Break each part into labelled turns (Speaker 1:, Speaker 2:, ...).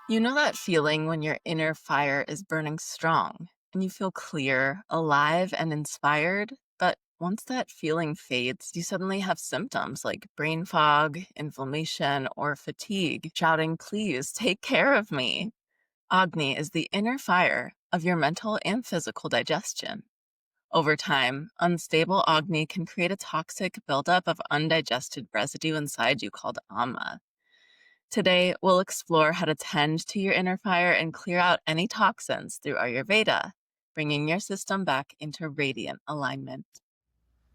Speaker 1: You know that feeling when your inner fire is burning strong and you feel clear, alive, and inspired? But once that feeling fades, you suddenly have symptoms like brain fog, inflammation, or fatigue, shouting, "Please take care of me." Agni is the inner fire of your mental and physical digestion. Over time, unstable Agni can create a toxic buildup of undigested residue inside you called ama. Today, we'll explore how to tend to your inner fire and clear out any toxins through Ayurveda, bringing your system back into radiant alignment.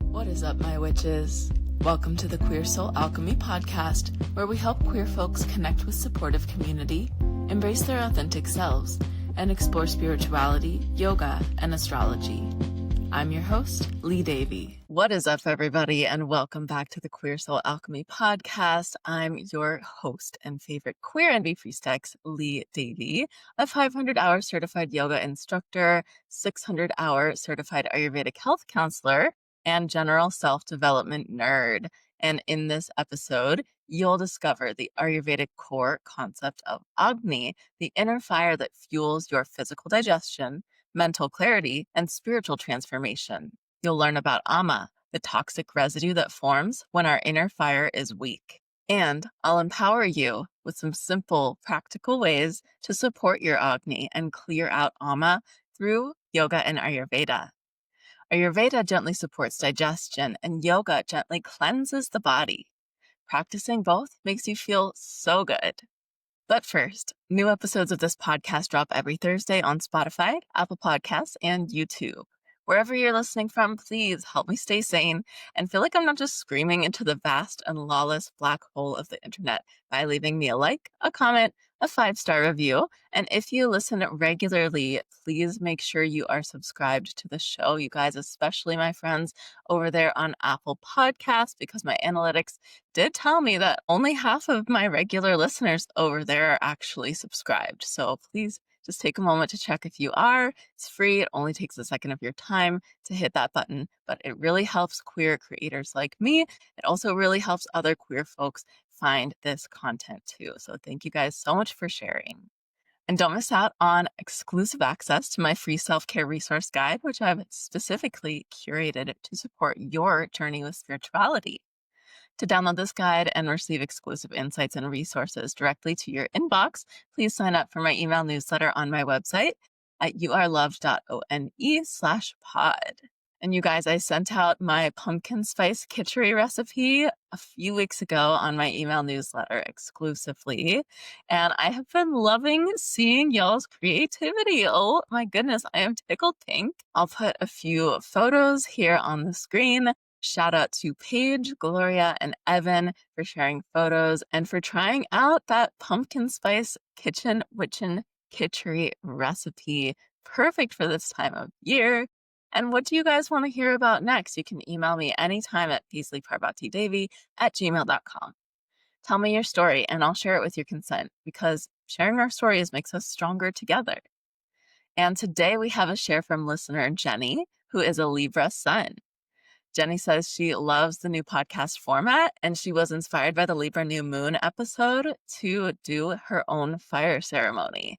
Speaker 1: What is up, my witches? Welcome to the Queer Soul Alchemy podcast, where we help queer folks connect with supportive community, embrace their authentic selves, and explore spirituality, yoga, and astrology. I'm your host, Lee Davy. What is up, everybody, and welcome back to the Queer Soul Alchemy podcast. I'm your host and favorite queer NB priestess, Lee Davy, a 500-hour certified yoga instructor, 600-hour certified Ayurvedic health counselor, and general self-development nerd. And in this episode, you'll discover the Ayurvedic core concept of Agni, the inner fire that fuels your physical digestion, mental clarity, and spiritual transformation. You'll learn about ama, the toxic residue that forms when our inner fire is weak. And I'll empower you with some simple, practical ways to support your Agni and clear out ama through yoga and Ayurveda. Ayurveda gently supports digestion, and yoga gently cleanses the body. Practicing both makes you feel so good. But first, new episodes of this podcast drop every Thursday on Spotify, Apple Podcasts, and YouTube. Wherever you're listening from, please help me stay sane and feel like I'm not just screaming into the vast and lawless black hole of the internet by leaving me a like, a comment, a 5-star review. And if you listen regularly, please make sure you are subscribed to the show, you guys, especially my friends over there on Apple Podcasts, because my analytics did tell me that only half of my regular listeners over there are actually subscribed. So please just take a moment to check if you are. It's free. It only takes a second of your time to hit that button, but it really helps queer creators like me. It also really helps other queer folks find this content too. So thank you guys so much for sharing. And don't miss out on exclusive access to my free self-care resource guide, which I've specifically curated to support your journey with spirituality. To download this guide and receive exclusive insights and resources directly to your inbox, please sign up for my email newsletter on my website at yourloved.one/pod. And you guys, I sent out my pumpkin spice kitchery recipe a few weeks ago on my email newsletter exclusively. And I have been loving seeing y'all's creativity. Oh my goodness, I am tickled pink. I'll put a few photos here on the screen. Shout out to Paige, Gloria, and Evan for sharing photos and for trying out that pumpkin spice kitchen witchin kitchery recipe. Perfect for this time of year. And what do you guys want to hear about next? You can email me anytime at paisleyparvatidavy@gmail.com. Tell me your story and I'll share it with your consent, because sharing our stories makes us stronger together. And today we have a share from listener Jenny, who is a Libra sun. Jenny says she loves the new podcast format and she was inspired by the Libra New Moon episode to do her own fire ceremony.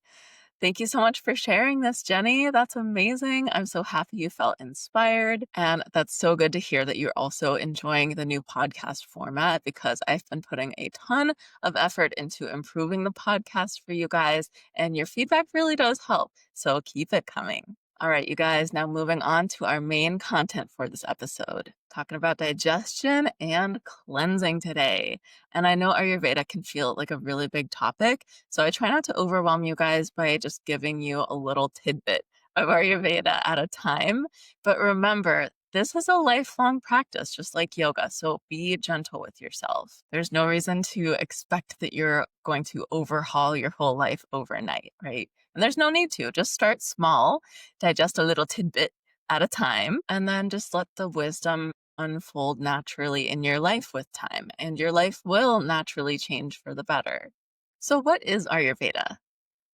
Speaker 1: Thank you so much for sharing this, Jenny. That's amazing. I'm so happy you felt inspired. And that's so good to hear that you're also enjoying the new podcast format, because I've been putting a ton of effort into improving the podcast for you guys, and your feedback really does help. So keep it coming. All right, you guys, now moving on to our main content for this episode, talking about digestion and cleansing today. And I know Ayurveda can feel like a really big topic, so I try not to overwhelm you guys by just giving you a little tidbit of Ayurveda at a time. But remember, this is a lifelong practice, just like yoga, so be gentle with yourself. There's no reason to expect that you're going to overhaul your whole life overnight, right? And there's no need to. Just start small, digest a little tidbit at a time, and then just let the wisdom unfold naturally in your life with time, and your life will naturally change for the better. So what is Ayurveda?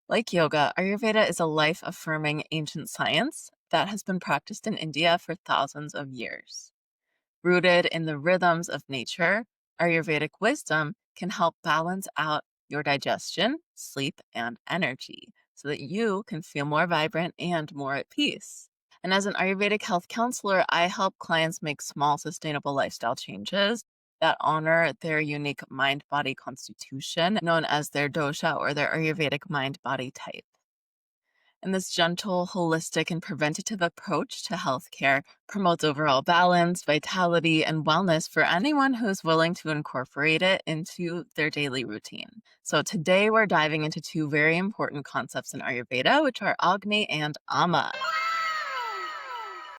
Speaker 1: Like yoga, Ayurveda is a life-affirming ancient science that has been practiced in India for thousands of years. Rooted in the rhythms of nature, Ayurvedic wisdom can help balance out your digestion, sleep, and energy so that you can feel more vibrant and more at peace. And as an Ayurvedic health counselor, I help clients make small, sustainable lifestyle changes that honor their unique mind body constitution, known as their dosha or their Ayurvedic mind body type. And this gentle, holistic, and preventative approach to healthcare promotes overall balance, vitality, and wellness for anyone who's willing to incorporate it into their daily routine. So, today we're diving into two very important concepts in Ayurveda, which are Agni and Ama.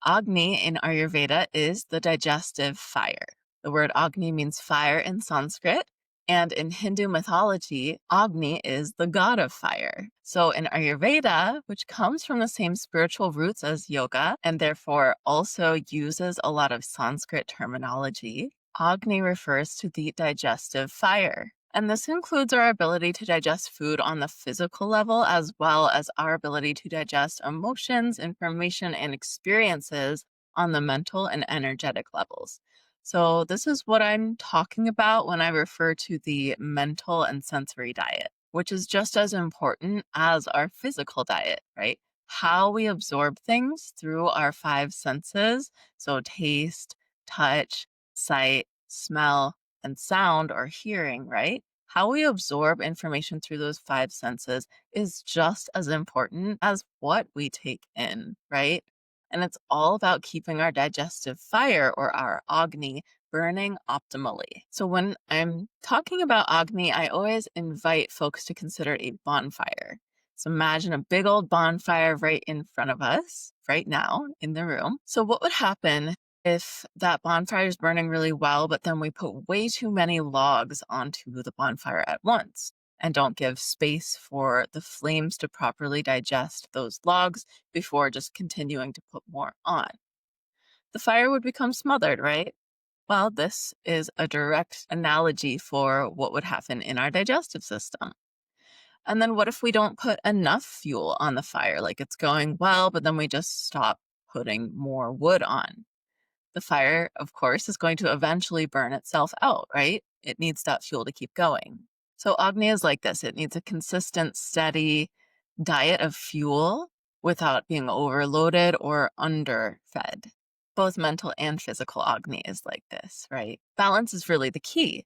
Speaker 1: Agni in Ayurveda is the digestive fire. The word Agni means fire in Sanskrit, and in Hindu mythology, Agni is the god of fire. So in Ayurveda, which comes from the same spiritual roots as yoga and therefore also uses a lot of Sanskrit terminology, Agni refers to the digestive fire. And this includes our ability to digest food on the physical level, as well as our ability to digest emotions, information, and experiences on the mental and energetic levels. So, this is what I'm talking about when I refer to the mental and sensory diet, which is just as important as our physical diet, right? How we absorb things through our five senses, so taste, touch, sight, smell, and sound or hearing, right? How we absorb information through those five senses is just as important as what we take in, right? And it's all about keeping our digestive fire or our Agni burning optimally. So when I'm talking about Agni, I always invite folks to consider a bonfire. So imagine a big old bonfire right in front of us right now in the room. So what would happen if that bonfire is burning really well, but then we put way too many logs onto the bonfire at once and don't give space for the flames to properly digest those logs before just continuing to put more on? The fire would become smothered, right? Well, this is a direct analogy for what would happen in our digestive system. And then what if we don't put enough fuel on the fire? Like it's going well, but then we just stop putting more wood on. The fire, of course, is going to eventually burn itself out, right? It needs that fuel to keep going. So Agni is like this. It needs a consistent, steady diet of fuel without being overloaded or underfed. Both mental and physical Agni is like this, right? Balance is really the key.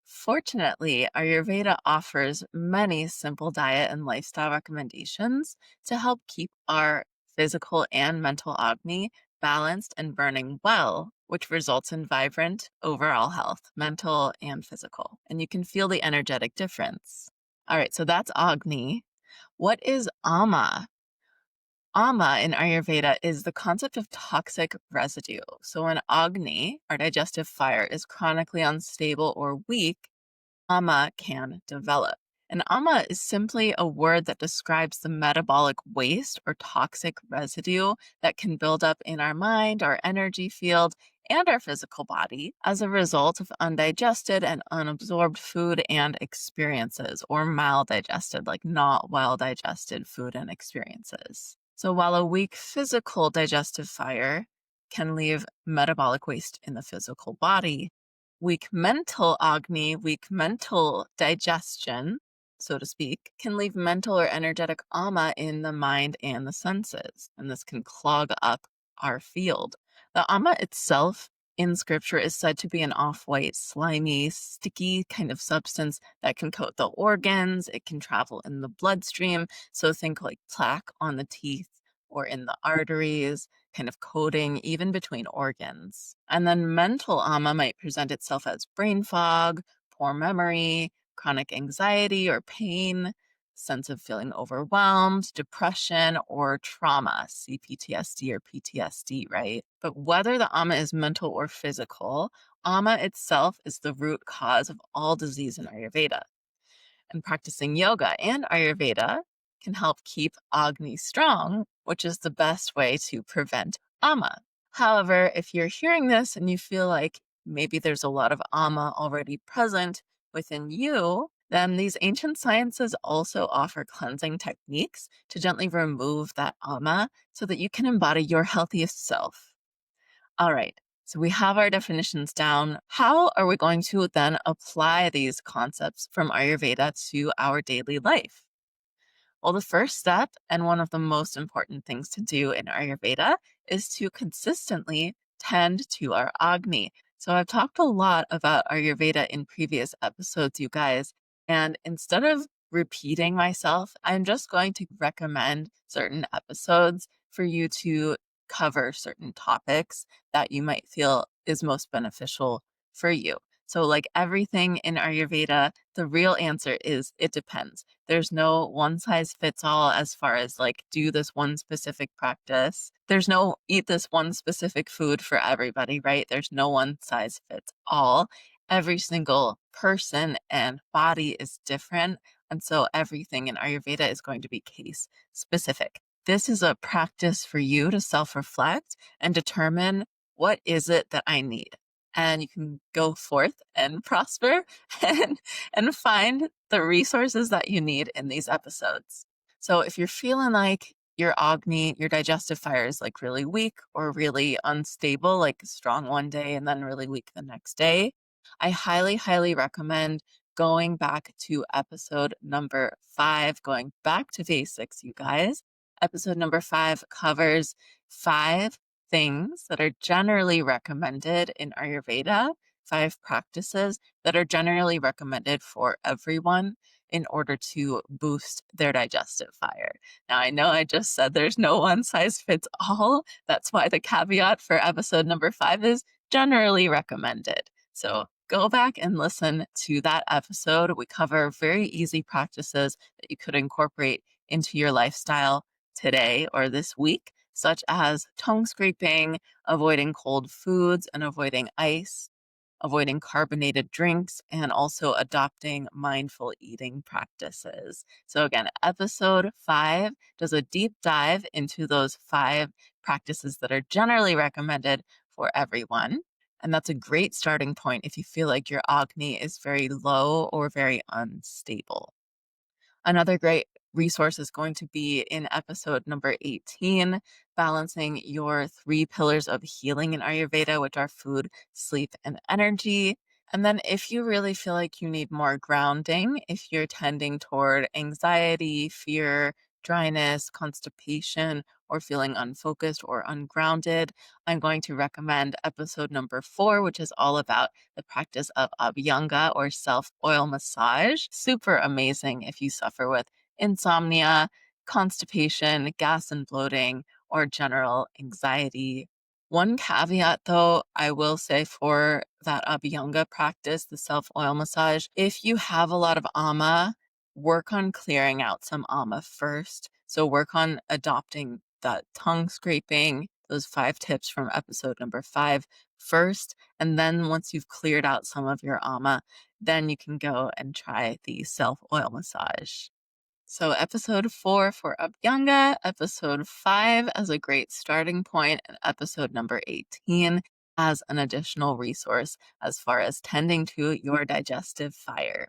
Speaker 1: Fortunately, Ayurveda offers many simple diet and lifestyle recommendations to help keep our physical and mental Agni balanced and burning well, which results in vibrant overall health, mental and physical. And you can feel the energetic difference. All right, so that's Agni. What is Ama? Ama in Ayurveda is the concept of toxic residue. So when Agni, our digestive fire, is chronically unstable or weak, Ama can develop. And Ama is simply a word that describes the metabolic waste or toxic residue that can build up in our mind, our energy field, and our physical body as a result of undigested and unabsorbed food and experiences, or maldigested, like not well digested food and experiences. So while a weak physical digestive fire can leave metabolic waste in the physical body, weak mental Agni, weak mental digestion, so to speak, can leave mental or energetic Ama in the mind and the senses, and this can clog up our field. The Ama itself in scripture is said to be an off-white, slimy, sticky kind of substance that can coat the organs. It can travel in the bloodstream. So think like plaque on the teeth or in the arteries, kind of coating even between organs. And then mental Ama might present itself as brain fog, poor memory, chronic anxiety or pain, sense of feeling overwhelmed, depression, or trauma, CPTSD or PTSD, right? But whether the Ama is mental or physical, Ama itself is the root cause of all disease in Ayurveda. And practicing yoga and Ayurveda can help keep Agni strong, which is the best way to prevent Ama. However, if you're hearing this and you feel like maybe there's a lot of Ama already present within you, then these ancient sciences also offer cleansing techniques to gently remove that Ama so that you can embody your healthiest self. All right. So we have our definitions down. How are we going to then apply these concepts from Ayurveda to our daily life? Well, the first step, and one of the most important things to do in Ayurveda, is to consistently tend to our Agni. So, I've talked a lot about Ayurveda in previous episodes, you guys. And instead of repeating myself, I'm just going to recommend certain episodes for you to cover certain topics that you might feel is most beneficial for you. So, like everything in Ayurveda, the real answer is it depends. There's no one size fits all as far as like do this one specific practice. There's no eat this one specific food for everybody, right? There's no one size fits all. Every single person and body is different. And so everything in Ayurveda is going to be case specific. This is a practice for you to self reflect and determine what is it that I need. And you can go forth and prosper and find the resources that you need in these episodes. So if you're feeling like your Agni, your digestive fire is like really weak or really unstable, like strong one day and then really weak the next day, I highly, highly recommend going back to episode number 5, going back to basics, you guys. Episode number 5 covers 5 things that are generally recommended in Ayurveda, 5 practices that are generally recommended for everyone in order to boost their digestive fire. Now, I know I just said there's no one size fits all. That's why the caveat for episode number 5 is generally recommended. So go back and listen to that episode. We cover very easy practices that you could incorporate into your lifestyle today or this week, such as tongue scraping, avoiding cold foods and avoiding ice, avoiding carbonated drinks, and also adopting mindful eating practices. So, again, episode 5 does a deep dive into those 5 practices that are generally recommended for everyone. And that's a great starting point if you feel like your Agni is very low or very unstable. Another great resource is going to be in episode number 18, balancing your 3 pillars of healing in Ayurveda, which are food, sleep, and energy. And then, if you really feel like you need more grounding, if you're tending toward anxiety, fear, dryness, constipation, or feeling unfocused or ungrounded, I'm going to recommend episode number 4, which is all about the practice of Abhyanga or self oil massage. Super amazing if you suffer with insomnia, constipation, gas and bloating, or general anxiety. One caveat, though, I will say for that Abhyanga practice, the self oil massage, if you have a lot of ama, work on clearing out some ama first. So work on adopting that tongue scraping, those 5 tips from episode number 5 first. And then once you've cleared out some of your ama, then you can go and try the self oil massage. So, episode 4 for Abhyanga, episode 5 as a great starting point, and episode number 18 as an additional resource as far as tending to your digestive fire.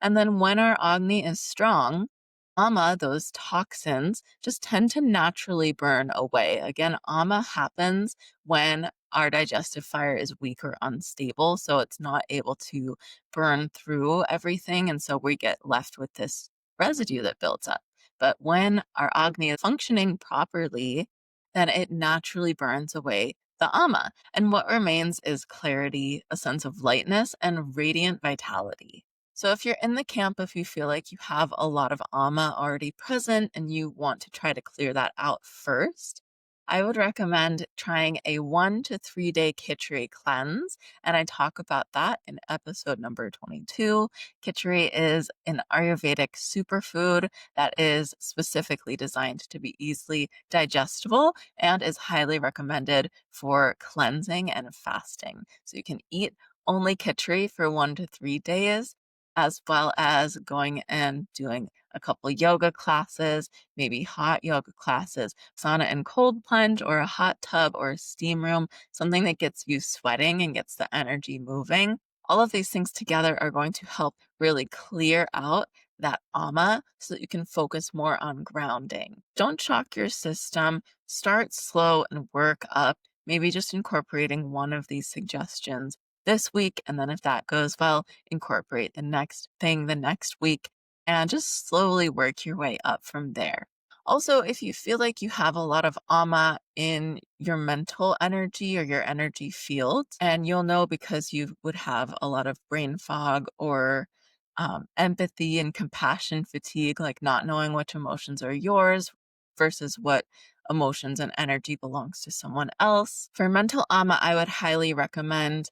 Speaker 1: And then when our Agni is strong, ama, those toxins, just tend to naturally burn away. Again, ama happens when our digestive fire is weak or unstable, so it's not able to burn through everything. And so we get left with this residue that builds up. But when our Agni is functioning properly, then it naturally burns away the ama. And what remains is clarity, a sense of lightness, and radiant vitality. So if you're in the camp, if you feel like you have a lot of ama already present and you want to try to clear that out first, I would recommend trying a 1 to 3 day khichdi cleanse. And I talk about that in episode number 22. Khichdi is an Ayurvedic superfood that is specifically designed to be easily digestible and is highly recommended for cleansing and fasting. So you can eat only khichdi for 1 to 3 days, as well as going and doing a couple yoga classes, maybe hot yoga classes, sauna and cold plunge, or a hot tub or a steam room, something that gets you sweating and gets the energy moving. All of these things together are going to help really clear out that ama so that you can focus more on grounding. Don't shock your system. Start slow and work up. maybe just incorporating one of these suggestions this week. And then if that goes well, incorporate the next thing the next week and just slowly work your way up from there. Also, if you feel like you have a lot of ama in your mental energy or your energy field, and you'll know because you would have a lot of brain fog or empathy and compassion fatigue, like not knowing which emotions are yours versus what emotions and energy belongs to someone else. For mental ama, I would highly recommend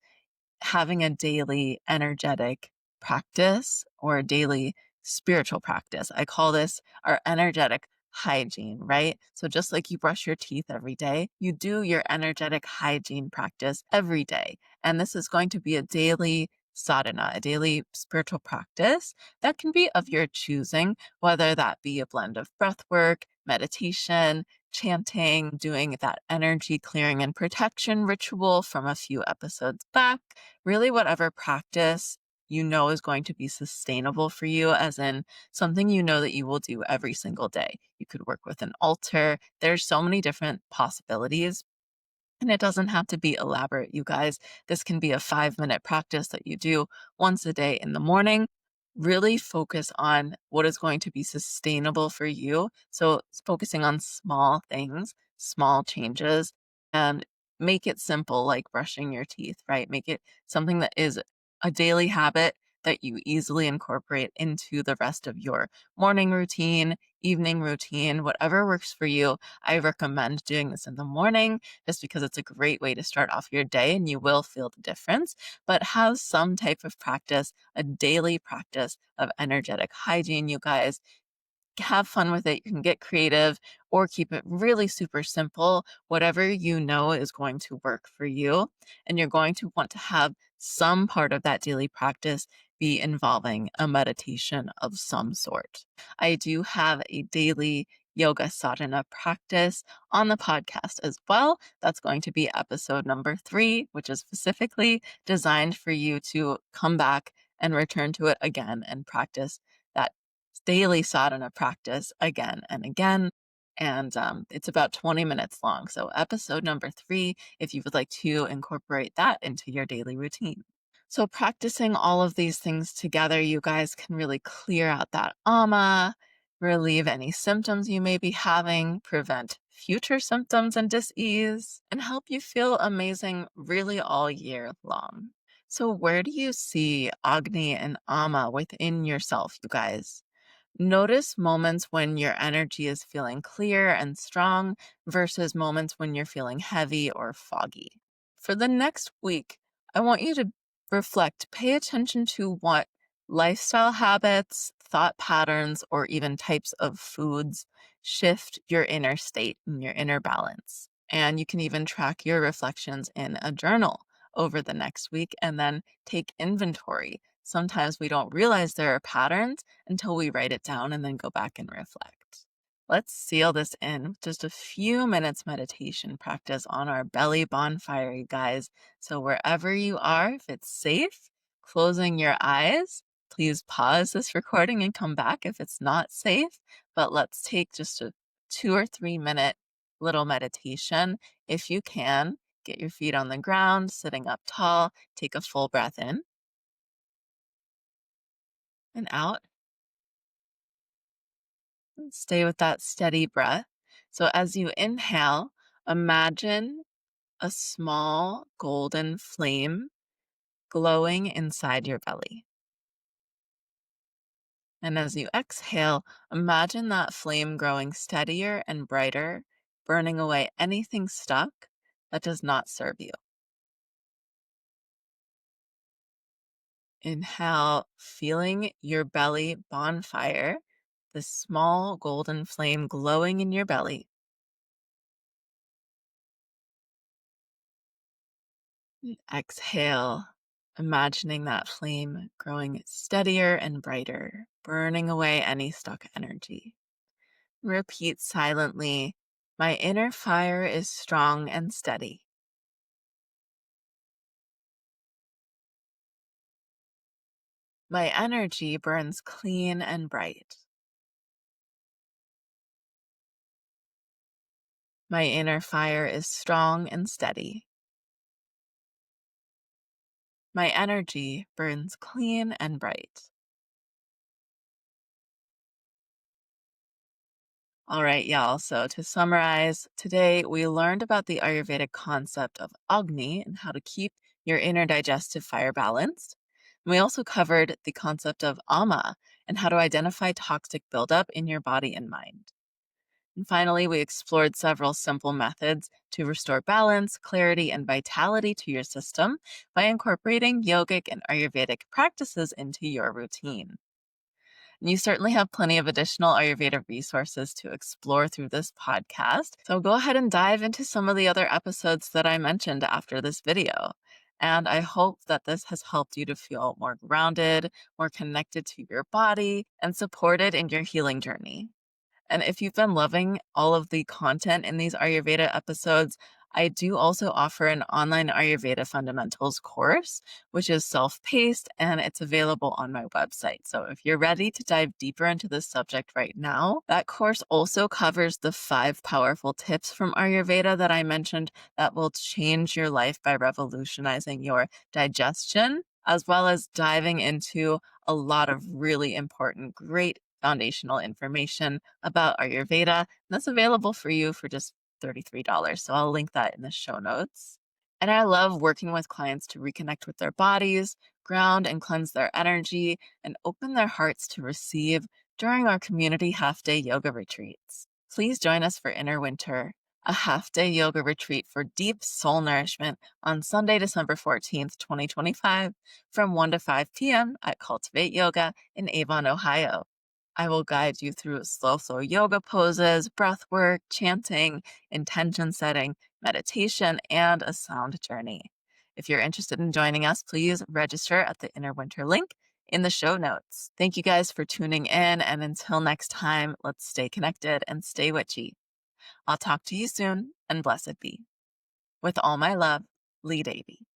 Speaker 1: having a daily energetic practice or a daily spiritual practice. I call this our energetic hygiene, right? So just like you brush your teeth every day, you do your energetic hygiene practice every day. And this is going to be a daily sadhana, a daily spiritual practice that can be of your choosing, whether that be a blend of breath work, meditation, chanting, doing that energy clearing and protection ritual from a few episodes back, really whatever practice you know is going to be sustainable for you, as in something you know that you will do every single day. You could work with an altar. There's so many different possibilities. And it doesn't have to be elaborate, you guys. This can be a 5-minute practice that you do once a day in the morning. Really focus on what is going to be sustainable for you. So, it's focusing on small things, small changes, and make it simple, like brushing your teeth, right? Make it something that is a daily habit that you easily incorporate into the rest of your morning routine, evening routine, whatever works for you. I recommend doing this in the morning just because it's a great way to start off your day and you will feel the difference. But have some type of practice, a daily practice of energetic hygiene, you guys. Have fun with it. You can get creative or keep it really super simple. Whatever you know is going to work for you. And you're going to want to have some part of that daily practice be involving a meditation of some sort. I do have a daily yoga sadhana practice on the podcast as well. That's going to be episode number 3, which is specifically designed for you to come back and return to it again and practice that daily sadhana practice again and again. And it's about 20 minutes long. So, episode number 3, if you would like to incorporate that into your daily routine. So, practicing all of these things together, you guys can really clear out that ama, relieve any symptoms you may be having, prevent future symptoms and dis-ease, and help you feel amazing really all year long. So, where do you see Agni and ama within yourself, you guys? Notice moments when your energy is feeling clear and strong versus moments when you're feeling heavy or foggy. For the next week, I want you to reflect, pay attention to what lifestyle habits, thought patterns, or even types of foods shift your inner state and your inner balance. And you can even track your reflections in a journal over the next week and then take inventory. Sometimes we don't realize there are patterns until we write it down and then go back and reflect. Let's seal this in with just a few minutes meditation practice on our belly bonfire, you guys. So wherever you are, if it's safe, closing your eyes, please pause this recording and come back if it's not safe. But let's take just a 2 or 3 minute little meditation. If you can, get your feet on the ground, sitting up tall, take a full breath in and out. Stay with that steady breath. So as you inhale, imagine a small golden flame glowing inside your belly. And as you exhale, imagine that flame growing steadier and brighter, burning away anything stuck that does not serve you. Inhale, feeling your belly bonfire, the small golden flame glowing in your belly. Exhale, imagining that flame growing steadier and brighter, burning away any stuck energy. Repeat silently, my inner fire is strong and steady. My energy burns clean and bright. My inner fire is strong and steady. My energy burns clean and bright. All right, y'all. So to summarize, today we learned about the Ayurvedic concept of Agni and how to keep your inner digestive fire balanced. And we also covered the concept of Ama and how to identify toxic buildup in your body and mind. And finally, we explored several simple methods to restore balance, clarity, and vitality to your system by incorporating yogic and Ayurvedic practices into your routine. And you certainly have plenty of additional Ayurveda resources to explore through this podcast. So go ahead and dive into some of the other episodes that I mentioned after this video. And I hope that this has helped you to feel more grounded, more connected to your body, and supported in your healing journey. And if you've been loving all of the content in these Ayurveda episodes, I do also offer an online Ayurveda fundamentals course, which is self paced and it's available on my website. So if you're ready to dive deeper into this subject right now, that course also covers the 5 powerful tips from Ayurveda that I mentioned that will change your life by revolutionizing your digestion, as well as diving into a lot of really important, great foundational information about Ayurveda. And that's available for you for just $33. So I'll link that in the show notes. And I love working with clients to reconnect with their bodies, ground and cleanse their energy, and open their hearts to receive during our community half-day yoga retreats. Please join us for Inner Winter, a half-day yoga retreat for deep soul nourishment on Sunday, December 14th, 2025, from 1 to 5 p.m. at Cultivate Yoga in Avon, Ohio. I will guide you through slow flow yoga poses, breath work, chanting, intention setting, meditation, and a sound journey. If you're interested in joining us, please register at the Inner Winter link in the show notes. Thank you guys for tuning in, and until next time, let's stay connected and stay witchy. I'll talk to you soon, and blessed be. With all my love, Lee Davy.